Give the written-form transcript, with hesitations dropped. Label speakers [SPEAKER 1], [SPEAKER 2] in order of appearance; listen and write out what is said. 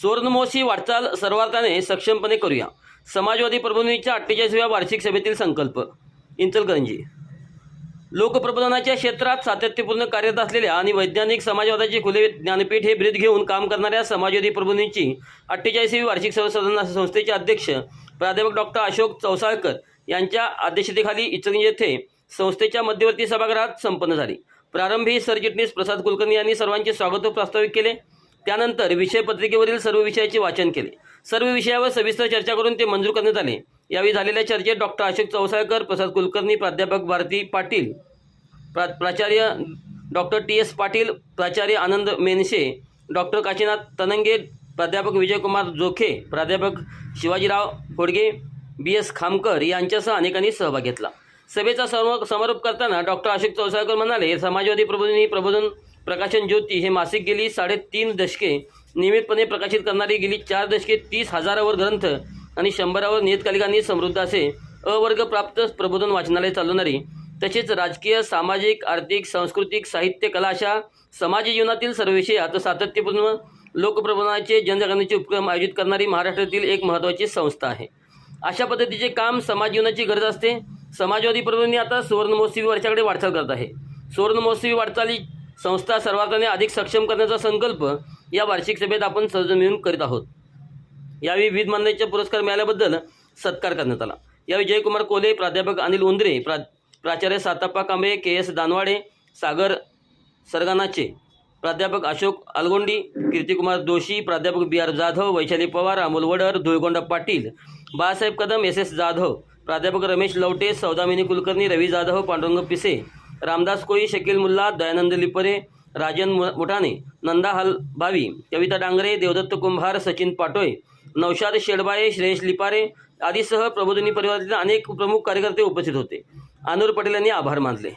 [SPEAKER 1] सुवर्णमहोत्सवी वाटचाल सर्वार्थाने सक्षमपणे करूया. समाजवादी प्रबोधिनीच्या 48व्या वार्षिक सभेतील संकल्प. इंचलकरंजी. लोकप्रबोधनाच्या क्षेत्रात सातत्यपूर्ण कार्यरत असलेल्या आणि वैज्ञानिक समाजवादाचे खुले ज्ञानपीठ हे ब्रीद घेऊन काम करणाऱ्या समाजवादी प्रबोधिनीची 48वी वार्षिक संस्थेचे अध्यक्ष प्राध्यापक डॉक्टर अशोक चौसाळकर यांच्या अध्यक्षतेखाली इचलकरंजी येथे संस्थेच्या मध्यवर्ती सभागृहात संपन्न झाली. प्रारंभी सरचिटणीस प्रसाद कुलकर्णी यांनी सर्वांचे स्वागत प्रास्ताविक केले. त्यानंतर विषय पत्रिकेवरील सर्व विषयाचे वाचन केले. सर्व विषयावर सविस्तर चर्चा करून ते मंजूर करण्यात आले. यावेळी झालेल्या चर्चेत डॉक्टर अशोक चौसाळकर, प्रसाद कुलकर्णी, प्राध्यापक भारती पाटील, प्राचार्य डॉक्टर TS पाटील, प्राचार्य आनंद मेनशे, डॉक्टर काशीनाथ तनंगे, प्राध्यापक विजयकुमार जोखे, प्राध्यापक शिवाजीराव होडगे, BS खामकर यांच्यासह अनेकांनी सहभाग घेतला. सभेचा समारोप करताना डॉक्टर अशोक चौसाळकर म्हणाले, समाजवादी प्रबोधिनी प्रबोधन प्रकाशन ज्योती हे मासिक गेली 3.5 दशके नियमितपणे प्रकाशित करणारी, गेली 4 दशके 30,000वर ग्रंथ आणि 100वर नियतकालिकांनी समृद्ध असे अवर्गप्राप्त प्रबोधन वाचनालय चालवणारी, तसेच राजकीय, सामाजिक, आर्थिक, सांस्कृतिक, साहित्य, कला अशा समाज जीवनातील सर्व विषयात सातत्यपूर्ण लोकप्रबोधनाचे जनजागृतीचे उपक्रम आयोजित करणारी महाराष्ट्रातील एक महत्त्वाची संस्था आहे. अशा पद्धतीचे काम समाज जीवनाची गरज असते. समाजवादी प्रबोधिनी आता सुवर्णमहोत्सवी वर्षाकडे वाटचाल करत आहे. सुवर्णमहोत्सवी वाटचाली संस्था सर्वार्थाने अधिक सक्षम करण्याचा संकल्प या वार्षिक सभेत आपण सहज मिळून करीत आहोत. यावेळी विविध मान्यतेचे पुरस्कार मिळाल्याबद्दल सत्कार करण्यात आला. यावेळी जयकुमार कोले, प्राध्यापक अनिल उंद्रे, प्राचार्य साताप्पा कांबळे, KS दानवाडे, सागर सरगानाचे, प्राध्यापक अशोक अलगोंडी, कीर्तिकुमार जोशी, प्राध्यापक BR जाधव, वैशाली पवार, अमोल वडर, धुळगोंडा पाटील, बाळासाहेब कदम, SS जाधव, प्राध्यापक रमेश लवटे, सौदामिनी कुलकर्णी, रवी जाधव, पांडुरंग पिसे, रामदास कोळी, शकील मुल्ला, दयानंद लिपरे, राजन मुठाणे, नंदा हलबावी, कविता डांगरे, देवदत्त कुंभार, सचिन पाटोळे, नौशाद शेडबाळे, श्रेयश लिपारे आदीसह प्रबोधिनी परिवारातील अनेक प्रमुख कार्यकर्ते उपस्थित होते. अनूर पटेल यांनी आभार मानले.